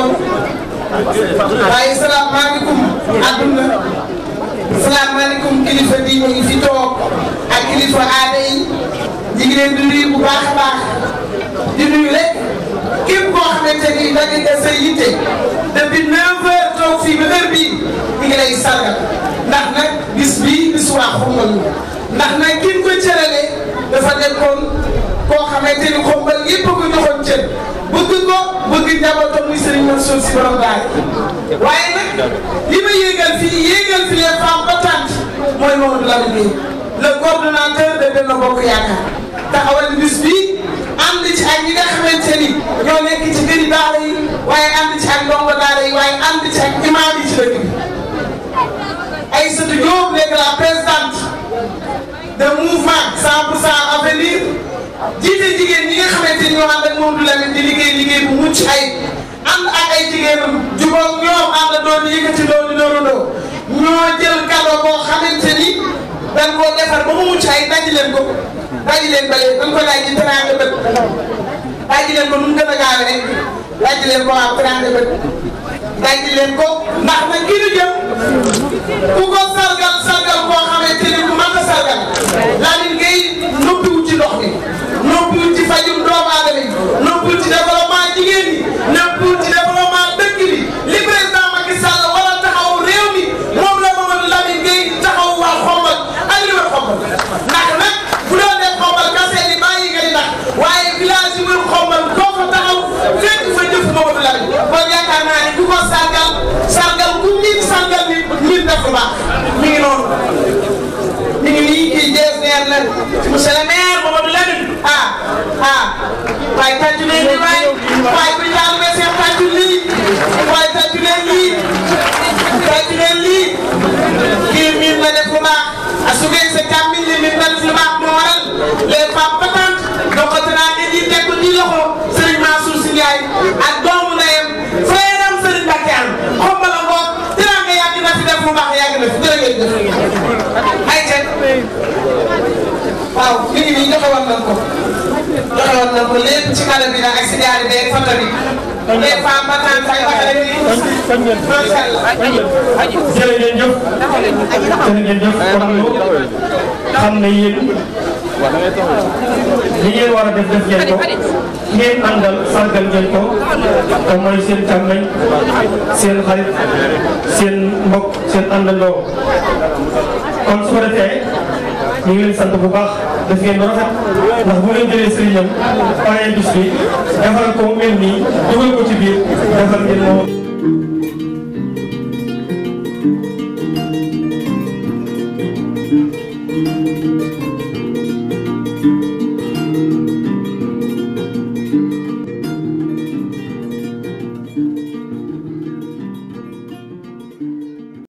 woon waaye salaamaaleykum adduna salaamaaleykum kilifa diine yi fi toog ak kilifa aada yi ñu ngi leen di nuyu bu baax a baax di nuyu rek képp koo xamante ni da nga sa yitte depuis 9 heures toog fii ba heure bii mi ngi lay sargal ndax nag bis bii bis waa Xombal ndax nag ki ñu ko cëralee dafa nekkoon koo xamante ni Xombal yëpp a ko joxoon cër bëgg ko bëgg njabootam muy Serigne Mansour Sy borom daal waaye nag li ma yéegal fii les femmes battantes mooy Mamadou Lamine Gueye le coordonnateur de Benno Bokk Yaakaar taxawal bis bi ànd ci ak ñi nga xamante ni ñoo nekk ci gëri daara yi waaye ànd ci ak ndongo daara yi waaye ànd ci ak imaam yi ci dëkk bi Aïssatou Diop nekk la présidente de mouvement 100% avenir jiite jigéen ñi nga xamante ni ñoo ànd ak Mamadou Lamine di liggéey bu mucc ay ànd ak ay jigéenam jubóog ñoom ànd doon yëkkati doon doorandoo ñoo jël cadeau boo xamante ni dañ koo defar ba mu mucc ay daji leen ko daji leen ba léegi dañ ko daaj ci teraanga bët daji leen ko nu mu gën a gaawee rek daji leen ko waaw teraanga bët daji leen ko ndax nag kii du jëm ku ko sargal koo xamante ni ku mën a sargal Lamine Gueye noppiwul ci ndox mi noppiwul ci fajum doomu aadama yi noppiwul ci développement jigéen ñi noppiwul ci développement dëkk bi li président Macky Sall war a taxaw réew mi moom la Mamadou Lamine Gueye taxaw waa Xombal ak li wër Xombal ndax nag bu doon def Xombal kase ni bàyyi nga di ndax waaye village yi wër Xombal koo fa taxaw fekk fa jëf Mamadou Lamine kon yaakaar naa ni ku ko sargal ku nit sargal nit nit def lu baax mi ngi noonu mi ngi nii kii jees neer la monsieur le maire Mamadou Lamine waaye tàccu leen lii waaye bu ñu daal mais seen tàccu lii waaye tàccu leen lii kii miin na def lu baax a su ngeen sa càmmiñ li miin na def lu baax moo waral les femmes battantes donc dinaa ngeen di teg ko ci loxo Serigne Mansour Sy Ndiaye ak doomu ndeyam frère am Serigne Mbacké am Xombal ngoog dinaa nga yàgg na fi def lu baax yàgg na fi jërë ngeen jëf ay teg waaw mi ngi nii joxewoon nañ ko lépp ci kàlla bi nag ak si jaari beeg foto bi les femmes battantes ak baxale bi macha allah. jërë ngeen jëf kon ñu xam ne yéen li ngeen war a def ngeen ko ngeen àndal sargal ngeen ko te mooy seen càmmeñ seen xarit seen mbokk seen àndandoo kon su ko defee ñu ngi leen sant bu baax def ngeen lu rafet ndax bu leen jëlee sëriñam paree bis bi defal ko mel nii dugal ko ci biir defal ngeen moo